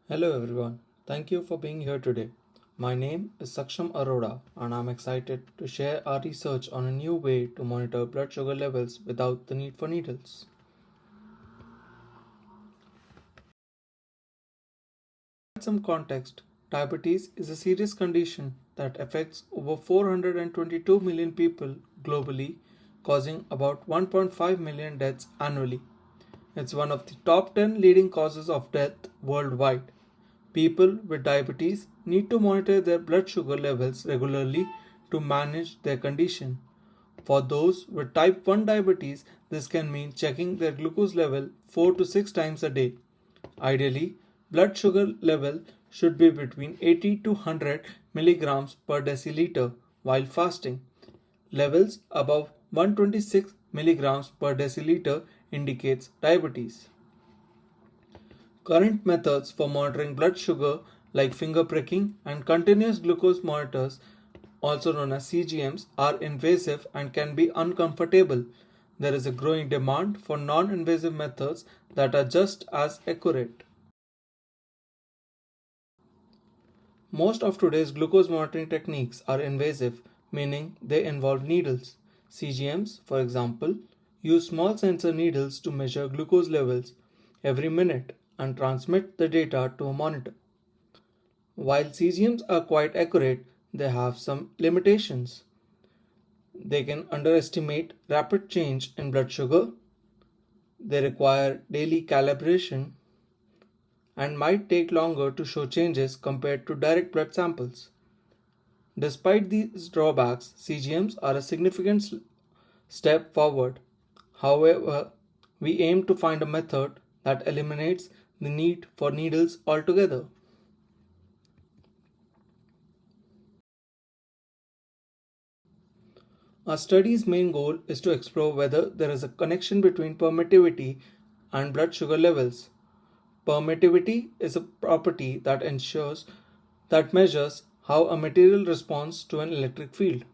Hello everyone, thank you for being here today. My name is Saksham Arora and I'm excited to share our research on a new way to monitor blood sugar levels without the need for needles. For some context, diabetes is a serious condition that affects over 422 million people globally, causing about 1.5 million deaths annually. It's one of the top 10 leading causes of death worldwide. People with diabetes need to monitor their blood sugar levels regularly to manage their condition. For those with type 1 diabetes, this can mean checking their glucose level 4 to 6 times a day. Ideally, blood sugar level should be between 80 to 100 milligrams per deciliter while fasting. Levels above 126 milligrams per deciliter indicates diabetes. Current methods for monitoring blood sugar like finger pricking and continuous glucose monitors, also known as CGMs, are invasive and can be uncomfortable. There is a growing demand for non-invasive methods that are just as accurate. Most of today's glucose monitoring techniques are invasive, meaning they involve needles. CGMs, for example, use small sensor needles to measure glucose levels every minute and transmit the data to a monitor. While CGMs are quite accurate, they have some limitations. They can underestimate rapid change in blood sugar, they require daily calibration, and might take longer to show changes compared to direct blood samples. Despite these drawbacks, CGMs are a significant step forward. However, we aim to find a method that eliminates the need for needles altogether. Our study's main goal is to explore whether there is a connection between permittivity and blood sugar levels. Permittivity is a property that measures how a material responds to an electric field.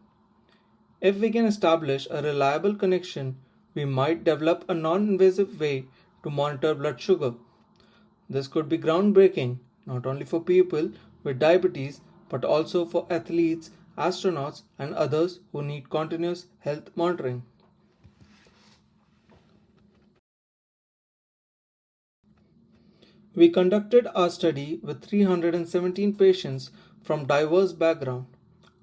If we can establish a reliable connection, we might develop a non-invasive way to monitor blood sugar. This could be groundbreaking, not only for people with diabetes, but also for athletes, astronauts, and others who need continuous health monitoring. We conducted our study with 317 patients from diverse backgrounds.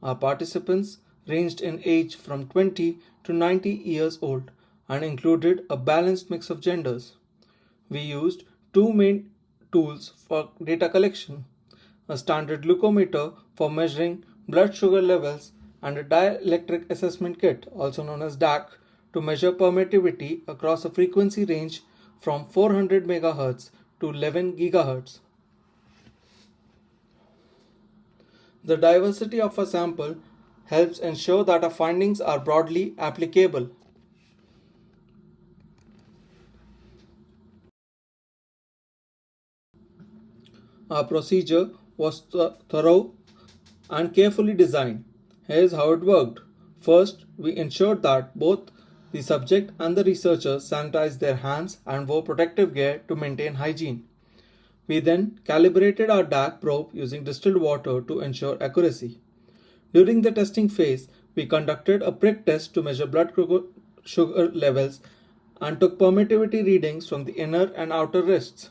Our participants ranged in age from 20 to 90 years old and included a balanced mix of genders. We used two main tools for data collection: a standard glucometer for measuring blood sugar levels and a dielectric assessment kit, also known as DAC, to measure permittivity across a frequency range from 400 MHz to 11 GHz. The diversity of a sample helps ensure that our findings are broadly applicable. Our procedure was thorough and carefully designed. Here's how it worked. First, we ensured that both the subject and the researcher sanitized their hands and wore protective gear to maintain hygiene. We then calibrated our DAC probe using distilled water to ensure accuracy. During the testing phase, we conducted a prick test to measure blood sugar levels and took permittivity readings from the inner and outer wrists.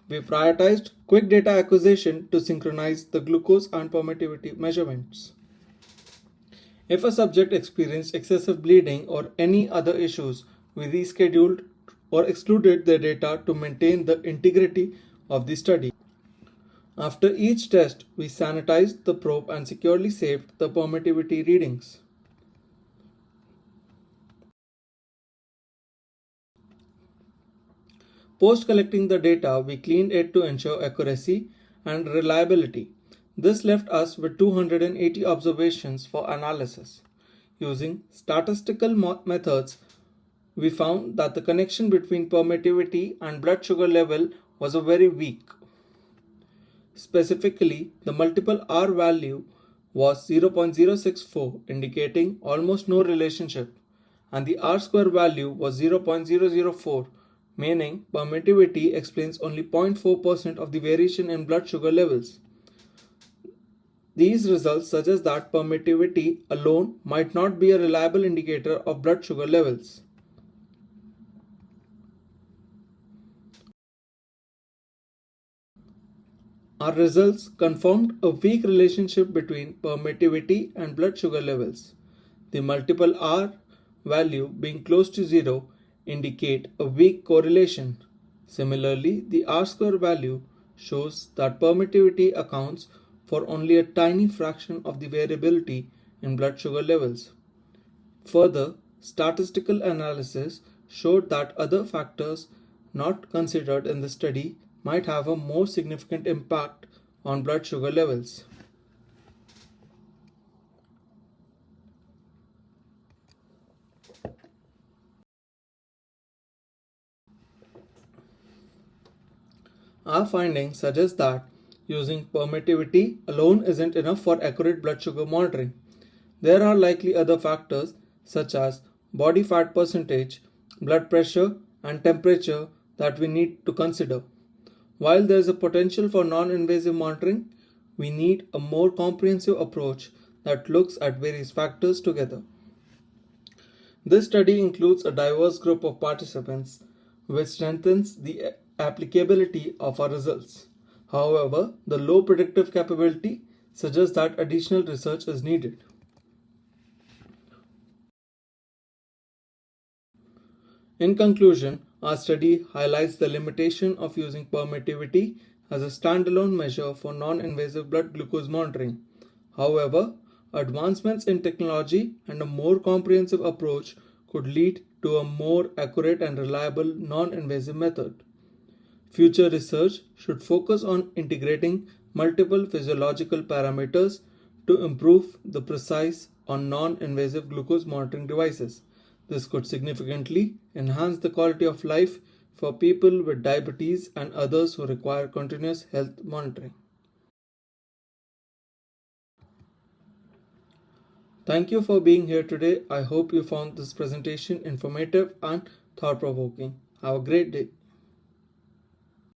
We prioritized quick data acquisition to synchronize the glucose and permittivity measurements. If a subject experienced excessive bleeding or any other issues, we rescheduled or excluded their data to maintain the integrity of the study. After each test, we sanitized the probe and securely saved the permittivity readings. Post collecting the data, we cleaned it to ensure accuracy and reliability. This left us with 280 observations for analysis. Using statistical methods, we found that the connection between permittivity and blood sugar level was very weak. Specifically, the multiple R value was 0.064, indicating almost no relationship, and the R square value was 0.004, meaning permittivity explains only 0.4% of the variation in blood sugar levels. These results suggest that permittivity alone might not be a reliable indicator of blood sugar levels. Our results confirmed a weak relationship between permittivity and blood sugar levels. The multiple R value being close to 0 indicate a weak correlation. Similarly, the R-square value shows that permittivity accounts for only a tiny fraction of the variability in blood sugar levels. Further, statistical analysis showed that other factors not considered in the study might have a more significant impact on blood sugar levels. Our findings suggest that using permittivity alone isn't enough for accurate blood sugar monitoring. There are likely other factors such as body fat percentage, blood pressure, and temperature that we need to consider. While there is a potential for non-invasive monitoring, we need a more comprehensive approach that looks at various factors together. This study includes a diverse group of participants, which strengthens the applicability of our results. However, the low predictive capability suggests that additional research is needed. In conclusion, our study highlights the limitation of using permittivity as a standalone measure for non-invasive blood glucose monitoring. However, advancements in technology and a more comprehensive approach could lead to a more accurate and reliable non-invasive method. Future research should focus on integrating multiple physiological parameters to improve the precise on non-invasive glucose monitoring devices. This could significantly enhance the quality of life for people with diabetes and others who require continuous health monitoring. Thank you for being here today. I hope you found this presentation informative and thought-provoking. Have a great day.